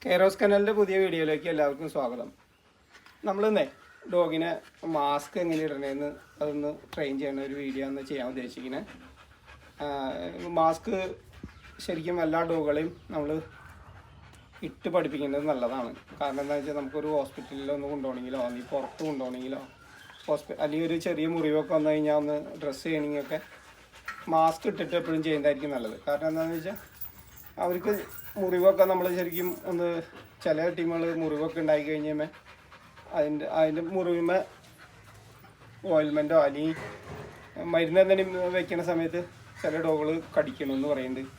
Kairos കനാലിൻ്റെ പുതിയ വീഡിയോയിലേക്ക് എല്ലാവർക്കും സ്വാഗതം. നമ്മളിന്നേ ഡോഗിനെ മാസ്ക് എങ്ങനെ ഇടണേന്ന് അതൊന്ന് ട്രെയിൻ ചെയ്യുന്ന ഒരു വീഡിയോ ഒന്ന് ചെയ്യാൻ ഉദ്ദേശിക്കുന്നത്. മാസ്ക് ശരിക്കും എല്ലാ ഡോഗുകളെയും നമ്മൾ ഇട്ട് പഠിപ്പിക്കുന്നത് നല്ലതാണ്. കാരണം എന്താ വെച്ചാൽ നമുക്കൊരു ഹോസ്പിറ്റലിലോ ഒന്ന് കൊണ്ടുപോകണമെങ്കിലോ അല്ലെങ്കിൽ പുറത്ത് കൊണ്ടുപോകണമെങ്കിലോ അല്ലെങ്കിൽ ഒരു ചെറിയ മുറിവൊക്കെ വന്നു കഴിഞ്ഞാൽ ഒന്ന് ഡ്രസ്സ് ചെയ്യണമെങ്കിലൊക്കെ മാസ്ക് ഇട്ടിട്ട് എപ്പോഴും ചെയ്യുന്നതായിരിക്കും നല്ലത്. കാരണം എന്താണെന്ന് വെച്ചാൽ അവർക്ക് മുറിവൊക്കെ നമ്മൾ ശരിക്കും ഒന്ന് ചില ടീമുകൾ മുറിവൊക്കെ ഉണ്ടായി കഴിഞ്ഞാൽ അതിൻ്റെ മുറിവുമേ ഓയിൽമെൻറ്റോ അല്ലെങ്കിൽ മരുന്ന് എന്തെങ്കിലും വെക്കുന്ന സമയത്ത് ചില ഡോഗുകൾ കടിക്കണമെന്ന് പറയുന്നുണ്ട്.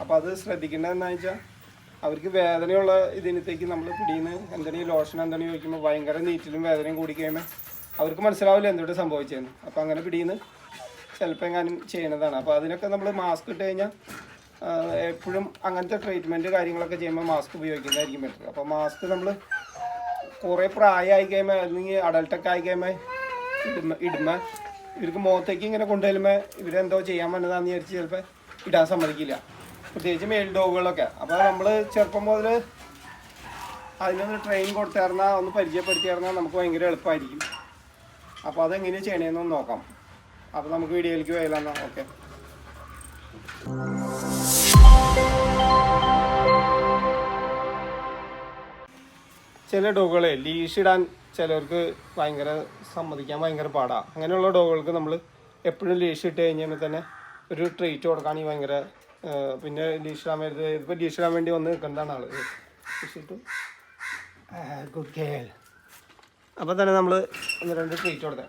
അപ്പോൾ അത് ശ്രദ്ധിക്കേണ്ടത് എന്താണെന്ന് വെച്ചാൽ അവർക്ക് വേദനയുള്ള ഇതിനത്തേക്ക് നമ്മൾ പിടിയുന്ന എന്തെങ്കിലും ലോഷൻ എന്തെങ്കിലും വയ്ക്കുമ്പോൾ ഭയങ്കര നീറ്റിലും വേദനയും കൂടി കഴിയുമ്പോൾ അവർക്ക് മനസ്സിലാവില്ല എന്തുകൊണ്ട് സംഭവിച്ചതെന്ന്. അപ്പോൾ അങ്ങനെ പിടിയുന്ന ചിലപ്പോൾ എങ്ങാനും ചെയ്യണതാണ്. അപ്പോൾ അതിനൊക്കെ നമ്മൾ മാസ്ക് ഇട്ട് കഴിഞ്ഞാൽ എപ്പോഴും അങ്ങനത്തെ ട്രീറ്റ്മെൻറ്റ് കാര്യങ്ങളൊക്കെ ചെയ്യുമ്പോൾ മാസ്ക് ഉപയോഗിക്കുന്നതായിരിക്കും ബെറ്റർ. അപ്പോൾ മാസ്ക് നമ്മൾ കുറേ പ്രായമായി കഴിയുമ്പോൾ അല്ലെങ്കിൽ അഡൾട്ടൊക്കെ ആയി കഴിയുമ്പോൾ ഇടുമ്പോൾ ഇവർക്ക് മുഖത്തേക്ക് ഇങ്ങനെ കൊണ്ടുവരുമ്പോൾ ഇവരെന്തോ ചെയ്യാൻ വന്നതാണെന്ന് വിചാരിച്ച് ചിലപ്പോൾ ഇടാൻ സമ്മതിക്കില്ല, പ്രത്യേകിച്ച് മെയിൽ ഡോഗുകളൊക്കെ. അപ്പോൾ നമ്മൾ ചെറുപ്പം മുതൽ അതിനൊന്ന് ട്രെയിൻ കൊടുത്തേർന്നാൽ ഒന്ന് പരിചയപ്പെടുത്തിയേർന്നാൽ നമുക്ക് ഭയങ്കര എളുപ്പമായിരിക്കും. അപ്പോൾ അതെങ്ങനെ ചെയ്യണമെന്നൊന്ന് നോക്കാം. അപ്പോൾ നമുക്ക് വീഡിയോയിലേക്ക് പോയാലോ. ഓക്കെ, ചില ഡോഗുകളെ ലീഷ് ഇടാൻ ചിലർക്ക് ഭയങ്കര സമ്മതിക്കാൻ ഭയങ്കര പാടാണ്. അങ്ങനെയുള്ള ഡോഗുകൾക്ക് നമ്മൾ എപ്പോഴും ലീഷ് ഇട്ട് കഴിഞ്ഞാൽ തന്നെ ഒരു ട്രീറ്റ് കൊടുക്കുകയാണെങ്കിൽ ഭയങ്കര പിന്നെ ലീഷ് ഇടാൻ വരുന്നത് ഇതിപ്പോൾ ലീഷ് ഇടാൻ വേണ്ടി വന്ന് നിൽക്കുന്നതാണ് ആൾ. Good girl. അപ്പോൾ തന്നെ നമ്മൾ ഒന്ന് രണ്ട് ട്രീറ്റ് കൊടുത്തേ.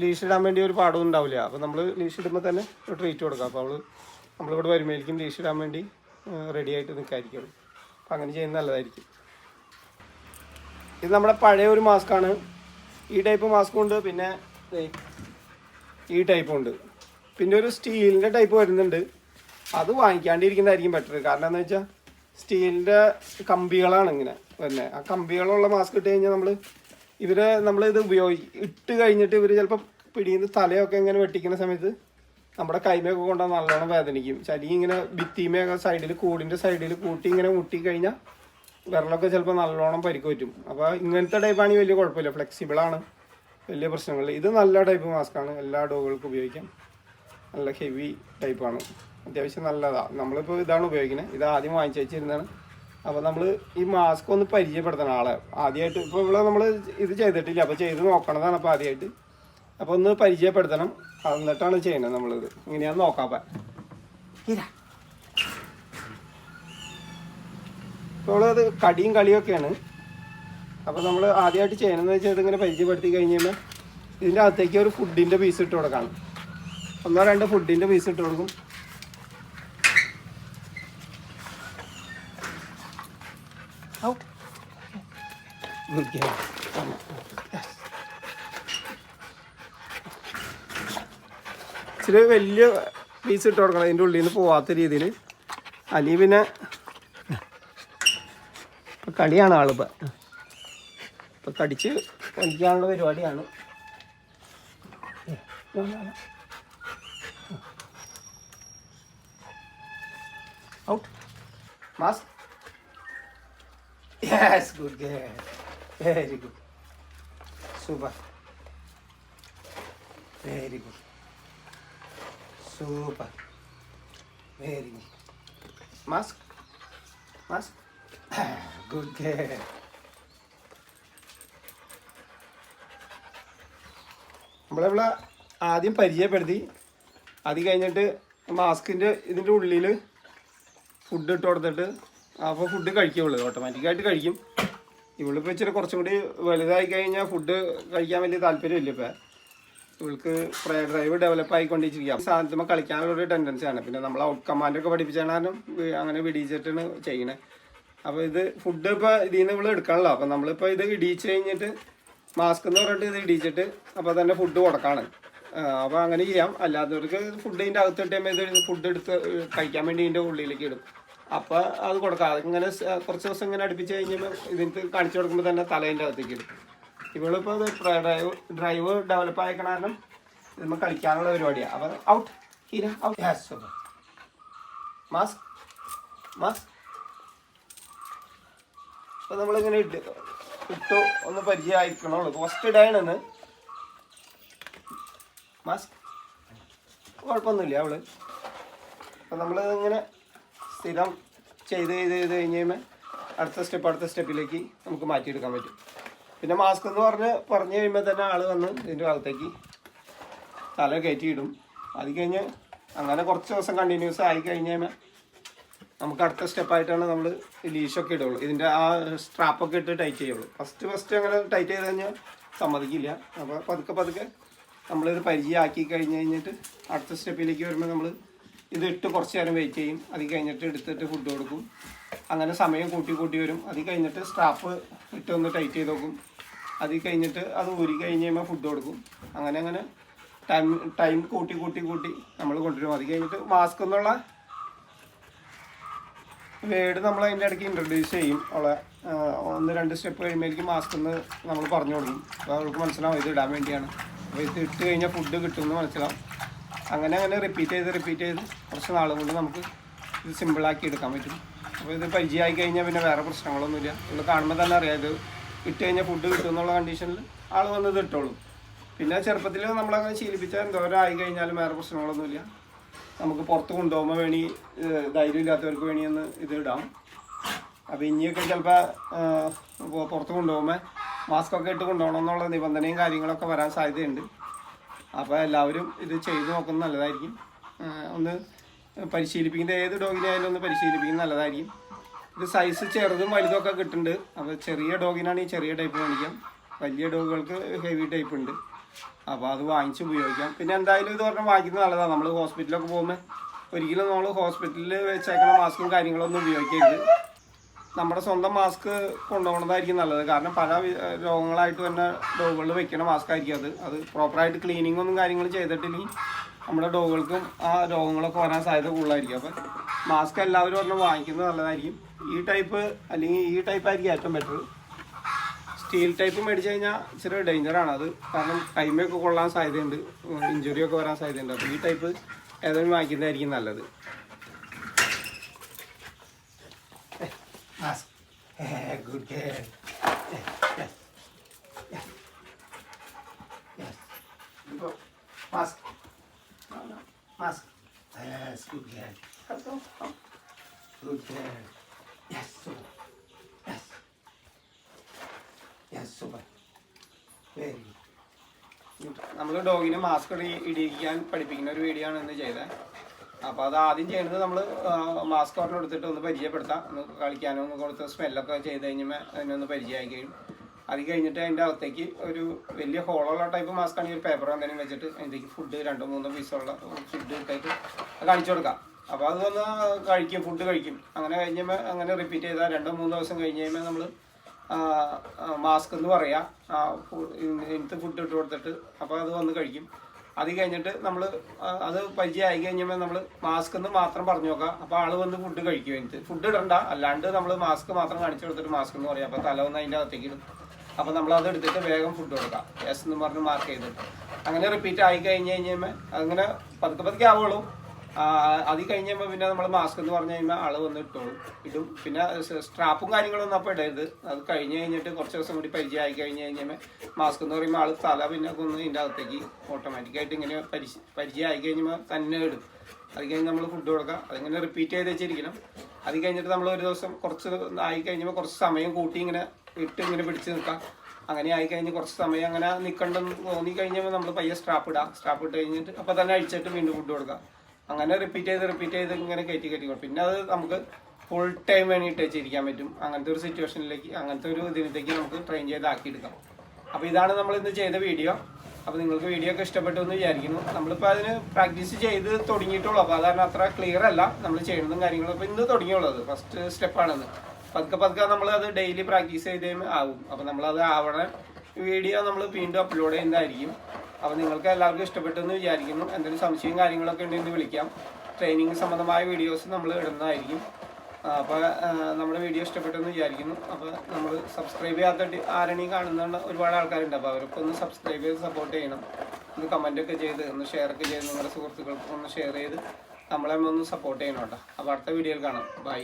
ലീഷ് ഇടാൻ വേണ്ടി ഒരു പാടൊന്നും ഉണ്ടാവില്ല. അപ്പോൾ നമ്മൾ ലീഷ് ഇടുമ്പോൾ തന്നെ ഒരു ട്രീറ്റ് കൊടുക്കാം. അപ്പോൾ നമ്മളിവിടെ വരുമ്പോഴേക്കും ലീഷ് ഇടാൻ വേണ്ടി റെഡി ആയിട്ട് നിൽക്കായിരിക്കും. അപ്പോൾ അങ്ങനെ ചെയ്യുന്നത് നല്ലതായിരിക്കും. ഇത് നമ്മുടെ പഴയ ഒരു മാസ്കാണ്. ഈ ടൈപ്പ് മാസ്കും ഉണ്ട്, പിന്നെ ഈ ടൈപ്പും ഉണ്ട്. പിന്നെ ഒരു സ്റ്റീലിൻ്റെ ടൈപ്പ് വരുന്നുണ്ട്. അത് വാങ്ങിക്കാണ്ടിരിക്കുന്നതായിരിക്കും ബെറ്റർ. കാരണം എന്താണെന്ന് വെച്ചാൽ സ്റ്റീലിൻ്റെ കമ്പികളാണ് ഇങ്ങനെ വരുന്നത്. ആ കമ്പികളുള്ള മാസ്ക് ഇട്ട് കഴിഞ്ഞാൽ നമ്മളിത് ഇട്ട് കഴിഞ്ഞിട്ട് ഇവർ ചിലപ്പോൾ പിടിയുന്ന തലയൊക്കെ ഇങ്ങനെ വെട്ടിക്കുന്ന സമയത്ത് നമ്മുടെ കൈമയൊക്കെ കൊണ്ടാൽ നല്ലോണം വേദനിക്കും. ചലി ഇങ്ങനെ ഭിത്തിമയൊക്കെ സൈഡിൽ കൂടിൻ്റെ സൈഡിൽ കൂട്ടി ഇങ്ങനെ മുട്ടിക്കഴിഞ്ഞാൽ വിരലൊക്കെ ചിലപ്പോൾ നല്ലോണം പരിക്ക് പറ്റും. അപ്പോൾ ഇങ്ങനത്തെ ടൈപ്പാണെങ്കിൽ വലിയ കുഴപ്പമില്ല, ഫ്ലെക്സിബിളാണ്, വലിയ പ്രശ്നങ്ങളില്ല. ഇത് നല്ല ടൈപ്പ് മാസ്കാണ്, എല്ലാ ഡോഗുകൾക്കും ഉപയോഗിക്കാം. നല്ല ഹെവി ടൈപ്പാണ്, അത്യാവശ്യം നല്ലതാണ്. നമ്മളിപ്പോൾ ഇതാണ് ഉപയോഗിക്കുന്നത്, ഇത് ആദ്യം വാങ്ങിച്ചു വെച്ചിരുന്നതാണ്. അപ്പോൾ നമ്മൾ ഈ മാസ്ക് ഒന്ന് പരിചയപ്പെടുത്തണം ആളെ ആദ്യമായിട്ട്. ഇപ്പോൾ ഇവിടെ നമ്മൾ ഇത് ചെയ്തിട്ടില്ല, അപ്പോൾ ചെയ്ത് നോക്കണതാണ് അപ്പോൾ ആദ്യമായിട്ട്. അപ്പോൾ ഒന്ന് പരിചയപ്പെടുത്തണം, എന്നിട്ടാണ് ചെയ്യുന്നത്. നമ്മളിത് ഇങ്ങനെയാന്ന് നോക്കാം. ഇപ്പോൾ അത് കടിയും കളിയൊക്കെയാണ്. അപ്പോൾ നമ്മൾ ആദ്യമായിട്ട് ചെയ്യണമെന്ന് വെച്ചാൽ ഇങ്ങനെ പരിചയപ്പെടുത്തി കഴിഞ്ഞാൽ ഇതിൻ്റെ അകത്തേക്ക് ഒരു ഫുഡിൻ്റെ പീസ് ഇട്ട് കൊടുക്കണം. 1-2 ഫുഡിൻ്റെ പീസ് ഇട്ട് കൊടുക്കും. Out. Good girl. Yes. ഇച്ചിരി വലിയ പീസ് ഇട്ട് കൊടുക്കണം അതിൻ്റെ ഉള്ളിൽ നിന്ന് പോവാത്ത രീതിയിൽ. അല്ലെങ്കിൽ പിന്നെ ഇപ്പം കളിയാണ് ആളിപ്പോൾ. ഇപ്പം കടിച്ച് വലിക്കാനുള്ള പരിപാടിയാണ്. Out. Mask. Yes, good girl. Very good. Super. Very good. Super. Very good. Mask. Mask. Good girl. നമ്മളിവിടെ ആദ്യം പരിചയപ്പെടുത്തി, അത് കഴിഞ്ഞിട്ട് മാസ്കിൻ്റെ ഇതിൻ്റെ ഉള്ളിൽ ഫുഡ് ഇട്ട് കൊടുത്തിട്ട് അപ്പോൾ ഫുഡ് കഴിക്കുള്ളൂ, ഓട്ടോമാറ്റിക്കായിട്ട് കഴിക്കും. ഇവളിപ്പോൾ ഇച്ചിരി കുറച്ചും കൂടി വലുതായി കഴിഞ്ഞാൽ ഫുഡ് കഴിക്കാൻ വലിയ താല്പര്യമില്ല. ഇപ്പോൾ ഇവൾക്ക് പ്രേ ഡ്രൈവ് ഡെവലപ്പ് ആയിക്കൊണ്ടിരിക്കുക. സാധനത്തുമ്പോൾ കളിക്കാനുള്ളൊരു ടെൻഡൻസിയാണ്. പിന്നെ നമ്മൾ ഔട്ട് കമാൻഡൊക്കെ പഠിപ്പിച്ചാൽ അങ്ങനെ വിടിയിച്ചിട്ടാണ് ചെയ്യണേ. അപ്പോൾ ഇത് ഫുഡ് ഇപ്പോൾ ഇതിൽ നിന്ന് ഇവൾ എടുക്കണല്ലോ. അപ്പോൾ നമ്മളിപ്പോൾ ഇത് ഇടിയിച്ച് കഴിഞ്ഞിട്ട് മാസ്ക് എന്ന് പറഞ്ഞിട്ട് ഇത് ഇടിയിച്ചിട്ട് അപ്പോൾ തന്നെ ഫുഡ് കൊടുക്കാണ്. അപ്പോൾ അങ്ങനെ ചെയ്യാം. അല്ലാത്തവർക്ക് ഫുഡ് ഇതിൻ്റെ അകത്തിട്ട് ഇത് ഫുഡ് എടുത്ത് കഴിക്കാൻ വേണ്ടി ഇതിൻ്റെ ഉള്ളിലേക്ക് ഇടും. അപ്പോൾ അത് കൊടുക്കാം. അതിങ്ങനെ കുറച്ച് ദിവസം ഇങ്ങനെ അടുപ്പിച്ച് കഴിഞ്ഞപ്പോൾ ഇതിന് കാണിച്ചു കൊടുക്കുമ്പോൾ തന്നെ തലേൻ്റെ അകത്തേക്ക് ഇടും. ഇവളിപ്പോൾ ഡ്രൈവ് ഡെവലപ്പ് ആയ കാരണം നമ്മൾ കളിക്കാനുള്ള പരിപാടിയാണ്. അപ്പോൾ out Heera out. Yes mask mask. അപ്പോൾ നമ്മളിങ്ങനെ ഇട്ടു ഒന്ന് പരിചയമായിരിക്കണുള്ളൂ. ഫസ്റ്റ് ഡേ ആണെന്ന്. മാസ്ക് കുഴപ്പമൊന്നുമില്ല അവള്. അപ്പം നമ്മൾ ഇങ്ങനെ സ്ഥിരം ചെയ്ത് കഴിഞ്ഞ് അടുത്ത സ്റ്റെപ്പിലേക്ക് നമുക്ക് മാറ്റിയെടുക്കാൻ പറ്റും. പിന്നെ മാസ്ക് എന്ന് പറഞ്ഞു കഴിയുമ്പോൾ തന്നെ ആൾ വന്ന് ഇതിൻ്റെ ഭാഗത്തേക്ക് തല കയറ്റിയിടും. അത് കഴിഞ്ഞ് അങ്ങനെ കുറച്ച് ദിവസം കണ്ടിന്യൂസ് ആയി കഴിഞ്ഞാൽ നമുക്ക് അടുത്ത സ്റ്റെപ്പായിട്ടാണ് നമ്മൾ ലീഷൊക്കെ ഇടുള്ളൂ. ഇതിൻ്റെ ആ സ്ട്രാപ്പൊക്കെ ഇട്ട് ടൈറ്റ് ചെയ്യുള്ളൂ. ഫസ്റ്റ് അങ്ങനെ ടൈറ്റ് ചെയ്ത് കഴിഞ്ഞാൽ സമ്മതിക്കില്ല. അപ്പോൾ പതുക്കെ നമ്മളിത് പരിചയമാക്കി കഴിഞ്ഞിട്ട് അടുത്ത സ്റ്റെപ്പിലേക്ക് വരുമ്പോൾ നമ്മൾ ഇത് ഇട്ട് കുറച്ച് നേരം വെയിറ്റ് ചെയ്യും. അത് കഴിഞ്ഞിട്ട് എടുത്തിട്ട് ഫുഡ് കൊടുക്കും. അങ്ങനെ സമയം കൂട്ടി വരും. അത് കഴിഞ്ഞിട്ട് സ്ട്രാപ്പ് ഇട്ട് ഒന്ന് ടൈറ്റ് ചെയ്ത് നോക്കും. അത് കഴിഞ്ഞിട്ട് അത് ഊരി കഴിഞ്ഞ് കഴിയുമ്പോൾ ഫുഡ് കൊടുക്കും. അങ്ങനെ ടൈം കൂട്ടി നമ്മൾ കൊണ്ടുവരും. അത് കഴിഞ്ഞിട്ട് മാസ്ക് എന്നുള്ള വേർഡ് നമ്മൾ അതിൻ്റെ ഇടയ്ക്ക് ഇൻട്രൊഡ്യൂസ് ചെയ്യും. അവളെ 1-2 സ്റ്റെപ്പ് കഴിയുമ്പോഴേക്കും മാസ്ക് എന്ന് നമ്മൾ പറഞ്ഞു കൊടുക്കും. അപ്പോൾ അവൾക്ക് മനസ്സിലാവും ഇത് ഇടാൻ വേണ്ടിയാണ്. അപ്പോൾ ഇത് ഇട്ട് കഴിഞ്ഞാൽ ഫുഡ് കിട്ടുമെന്ന് മനസ്സിലാവും. അങ്ങനെ റിപ്പീറ്റ് ചെയ്ത് കുറച്ച് നാൾ കൊണ്ട് നമുക്ക് ഇത് സിമ്പിളാക്കി എടുക്കാൻ പറ്റും. അപ്പോൾ ഇത് പരിചയമായി കഴിഞ്ഞാൽ പിന്നെ വേറെ പ്രശ്നങ്ങളൊന്നുമില്ല. നമ്മൾ കാണുമ്പോൾ തന്നെ അറിയാം ഇത് ഇട്ട് കഴിഞ്ഞാൽ ഫുഡ് കിട്ടും എന്നുള്ള കണ്ടീഷനിൽ ആൾ വന്ന് ഇത് ഇട്ടോളും. പിന്നെ ചെറുപ്പത്തിൽ നമ്മളങ്ങനെ ശീലിപ്പിച്ചാൽ എന്തോരം ആയി കഴിഞ്ഞാലും വേറെ പ്രശ്നങ്ങളൊന്നുമില്ല. നമുക്ക് പുറത്ത് കൊണ്ടുപോകുമ്പോൾ ധൈര്യമില്ലാത്തവർക്ക് വേണിയൊന്ന് ഇത് ഇടാം. അപ്പോൾ ഇനിയൊക്കെ ചിലപ്പോൾ പുറത്ത് കൊണ്ടുപോകുമ്പോൾ മാസ്കൊക്കെ ഇട്ട് കൊണ്ടുപോകണം എന്നുള്ള നിബന്ധനയും കാര്യങ്ങളൊക്കെ വരാൻ സാധ്യതയുണ്ട്. അപ്പോൾ എല്ലാവരും ഇത് ചെയ്ത് നോക്കുന്നത് നല്ലതായിരിക്കും. ഒന്ന് പരിശീലിപ്പിക്കുന്നത് ഏത് ഡോഗിനായാലും ഒന്ന് പരിശീലിപ്പിക്കുന്നത് നല്ലതായിരിക്കും. ഇത് സൈസ് ചെറുതും വലുതൊക്കെ കിട്ടുന്നുണ്ട്. അപ്പോൾ ചെറിയ ഡോഗിനാണ് ഈ ചെറിയ ടൈപ്പ് കാണിക്കാം. വലിയ ഡോഗുകൾക്ക് ഹെവി ടൈപ്പ് ഉണ്ട്. അപ്പോൾ അത് വാങ്ങിച്ച് ഉപയോഗിക്കാം. പിന്നെ എന്തായാലും ഇത് പറഞ്ഞാൽ വാങ്ങിക്കുന്നത് നല്ലതാണ്. നമ്മൾ ഹോസ്പിറ്റലൊക്കെ പോകുമ്പോൾ ഒരിക്കലും നമ്മൾ ഹോസ്പിറ്റലിൽ വെച്ചേക്കുന്ന മാസ്കും കാര്യങ്ങളൊന്നും ഉപയോഗിക്കരുത്. നമ്മുടെ സ്വന്തം മാസ്ക് കൊണ്ടുപോകുന്നതായിരിക്കും നല്ലത്. കാരണം പല രോഗങ്ങളായിട്ട് തന്നെ ഡോഗുകളിൽ വെക്കുന്ന മാസ്ക് ആയിരിക്കും അത് പ്രോപ്പറായിട്ട് ക്ലീനിങ്ങൊന്നും കാര്യങ്ങളും ചെയ്തിട്ടില്ലെങ്കിൽ നമ്മുടെ ഡോഗുകൾക്കും ആ രോഗങ്ങളൊക്കെ വരാൻ സാധ്യത കൂടുതലായിരിക്കും. അപ്പം മാസ്ക് എല്ലാവരും പറഞ്ഞാൽ വാങ്ങിക്കുന്നത് നല്ലതായിരിക്കും. ഈ ടൈപ്പ് അല്ലെങ്കിൽ ഈ ടൈപ്പായിരിക്കും ഏറ്റവും ബെറ്റർ. സ്റ്റീൽ ടൈപ്പ് മേടിച്ച് കഴിഞ്ഞാൽ ഇച്ചിരി ഡേഞ്ചറാണ് അത്. കാരണം കൈമയൊക്കെ കൊള്ളാൻ സാധ്യതയുണ്ട്, ഇഞ്ചുറിയൊക്കെ വരാൻ സാധ്യതയുണ്ട്. അപ്പോൾ ഈ ടൈപ്പ് ഏതെങ്കിലും വാങ്ങിക്കുന്നതായിരിക്കും നല്ലത്. Good girl. Yes. Yes. Yes. Mask. No. Mask. Yes, good girl. Good girl. Yes, super. Yes. Yes, super. Very good. നമ്മൾ ഡോഗിന് മാസ്ക് ഇടിയിക്കാൻ പഠിപ്പിക്കുന്ന ഒരു വീഡിയോ ആണ് ഇന്ന് ചെയ്തത്. അപ്പോൾ അത് ആദ്യം ചെയ്യുന്നത് നമ്മൾ മാസ്ക് ഒരെണ്ണം എടുത്തിട്ട് ഒന്ന് പരിചയപ്പെടുത്താം. ഒന്ന് കളിക്കാനോ ഒന്ന് കൊടുത്ത് സ്മെല്ലൊക്കെ ചെയ്ത് കഴിഞ്ഞാൽ അതിനൊന്ന് പരിചയമായി കഴിയും. അത് കഴിഞ്ഞിട്ട് അതിൻ്റെ അകത്തേക്ക് ഒരു വലിയ ഹോളുള്ള ടൈപ്പ് മാസ്ക് ആണെങ്കിൽ ഒരു പേപ്പർ എന്തെങ്കിലും വെച്ചിട്ട് അതിലേക്ക് ഫുഡ് 2-3 പീസുള്ള ഫുഡ് ഇട്ടിട്ട് കാണിച്ചു കൊടുക്കാം. അപ്പോൾ അത് വന്ന് കഴിക്കും, ഫുഡ് കഴിക്കും. അങ്ങനെ കഴിഞ്ഞപ്പോൾ അങ്ങനെ റിപ്പീറ്റ് ചെയ്താൽ 2-3 ദിവസം കഴിഞ്ഞ് കഴിയുമ്പോൾ നമ്മൾ മാസ്ക് എന്ന് പറയാം ഇന്നത്തെ ഫുഡ് ഇട്ട് കൊടുത്തിട്ട് അപ്പോൾ അത് വന്ന് കഴിക്കും. അത് കഴിഞ്ഞിട്ട് നമ്മൾ അത് പരിചയമായി കഴിഞ്ഞപ്പോൾ നമ്മൾ മാസ്ക് എന്ന് മാത്രം പറഞ്ഞു നോക്കാം. അപ്പോൾ ആൾ വന്ന് ഫുഡ് കഴിക്കും. എനിക്ക് ഫുഡ് ഇടണ്ട, അല്ലാണ്ട് നമ്മൾ മാസ്ക് മാത്രം കാണിച്ചു കൊടുത്തിട്ട് മാസ്ക് എന്ന് പറയാം. അപ്പോൾ തല വന്ന് അതിൻ്റെ അകത്തേക്ക് ഇടും. അപ്പോൾ നമ്മളത് എടുത്തിട്ട് വേഗം ഫുഡ് കൊടുക്കാം, യെസ് എന്ന് പറഞ്ഞ് മാർക്ക് ചെയ്തിട്ട്. അങ്ങനെ റിപ്പീറ്റ് ആയി കഴിഞ്ഞപ്പോൾ അങ്ങനെ പതുക്കെ ആവുള്ളൂ. അത് കഴിഞ്ഞപ്പോൾ പിന്നെ നമ്മൾ മാസ്ക് എന്ന് പറഞ്ഞു കഴിയുമ്പോൾ ആൾ വന്ന് ഇടും. പിന്നെ സ്ട്രാപ്പും കാര്യങ്ങളൊന്നും അപ്പോൾ ഇടരുത്. അത് കഴിഞ്ഞിട്ട് കുറച്ച് ദിവസം കൂടി പരിചയമായി കഴിഞ്ഞപ്പോൾ മാസ്ക് എന്ന് പറയുമ്പോൾ ആൾ തല പിന്നെ ഒന്ന് ഇതിൻ്റെ അകത്തേക്ക് ഓട്ടോമാറ്റിക്കായിട്ട് ഇങ്ങനെ പരിചയമായി കഴിഞ്ഞപ്പോൾ തന്നെ ഇടും. അത് കഴിഞ്ഞ് നമ്മൾ ഫുഡ് കൊടുക്കാം. അതിങ്ങനെ റിപ്പീറ്റ് ചെയ്ത് വെച്ചിരിക്കണം. അത് കഴിഞ്ഞിട്ട് നമ്മൾ ഒരു ദിവസം കുറച്ച് ആയി കഴിഞ്ഞപ്പോൾ കുറച്ച് സമയം കൂട്ടി ഇങ്ങനെ ഇങ്ങനെ പിടിച്ച് നിൽക്കാം. അങ്ങനെ ആയിക്കഴിഞ്ഞ് കുറച്ച് സമയം അങ്ങനെ നിൽക്കണ്ടെന്ന് തോന്നി കഴിഞ്ഞപ്പോൾ നമ്മൾ പയ്യെ സ്ട്രാപ്പ് ഇട്ട് കഴിഞ്ഞിട്ട് അപ്പോൾ തന്നെ അഴിച്ചിട്ട് വീണ്ടും ഫുഡ് കൊടുക്കാം. അങ്ങനെ റിപ്പീറ്റ് ചെയ്ത് ഇങ്ങനെ കയറ്റി കൊടുക്കും. പിന്നെ അത് നമുക്ക് ഫുൾ ടൈം വേണ്ടിയിട്ട് വെച്ചിരിക്കാൻ പറ്റും. അങ്ങനത്തെ ഒരു സിറ്റുവേഷനിലേക്ക്, അങ്ങനത്തെ ഒരു ഇതിനത്തേക്ക് നമുക്ക് ട്രെയിൻ ചെയ്താക്കിയെടുക്കാം. അപ്പോൾ ഇതാണ് നമ്മൾ ഇന്ന് ചെയ്ത വീഡിയോ. അപ്പോൾ നിങ്ങൾക്ക് വീഡിയോ ഒക്കെ ഇഷ്ടപ്പെട്ടു എന്ന് വിചാരിക്കുന്നു. നമ്മളിപ്പോൾ അതിന് പ്രാക്ടീസ് ചെയ്ത് തുടങ്ങിയിട്ടുള്ളൂ. അപ്പോൾ അതാണ് അത്ര ക്ലിയർ അല്ല നമ്മൾ ചെയ്യുന്നതും കാര്യങ്ങളും. അപ്പോൾ ഇന്ന് തുടങ്ങിയുള്ളത് ഫസ്റ്റ് സ്റ്റെപ്പാണെന്ന്. പതുക്കെ നമ്മളത് ഡെയിലി പ്രാക്ടീസ് ചെയ്ത് ആവും. അപ്പോൾ നമ്മളത് ആവണ വീഡിയോ നമ്മൾ വീണ്ടും അപ്ലോഡ് ചെയ്യുന്നതായിരിക്കും. അപ്പോൾ നിങ്ങൾക്ക് എല്ലാവർക്കും ഇഷ്ടപ്പെട്ടു എന്ന് വിചാരിക്കുന്നു. എന്തെങ്കിലും സംശയവും കാര്യങ്ങളൊക്കെ ഉണ്ടെങ്കിൽ വിളിക്കാം. ട്രെയിനിങ് സംബന്ധമായ വീഡിയോസ് നമ്മൾ ഇടുന്നതായിരിക്കും. അപ്പോൾ നമ്മുടെ വീഡിയോ ഇഷ്ടപ്പെട്ടെന്ന് വിചാരിക്കുന്നു. അപ്പോൾ നമ്മൾ സബ്സ്ക്രൈബ് ചെയ്യാത്ത ആരെയും കാണുന്ന ഒരുപാട് ആൾക്കാരുണ്ട്. അപ്പോൾ അവരൊക്കെ ഒന്ന് സബ്സ്ക്രൈബ് ചെയ്ത് സപ്പോർട്ട് ചെയ്യണം. ഒന്ന് കമൻറ്റൊക്കെ ചെയ്ത് ഒന്ന് ഷെയറൊക്കെ ചെയ്ത് നിങ്ങളുടെ സുഹൃത്തുക്കൾക്ക് ഒന്ന് ഷെയർ ചെയ്ത് നമ്മളെ ഒന്ന് സപ്പോർട്ട് ചെയ്യണം കേട്ടോ. അപ്പോൾ അടുത്ത വീഡിയോയിൽ കാണാം. ബൈ.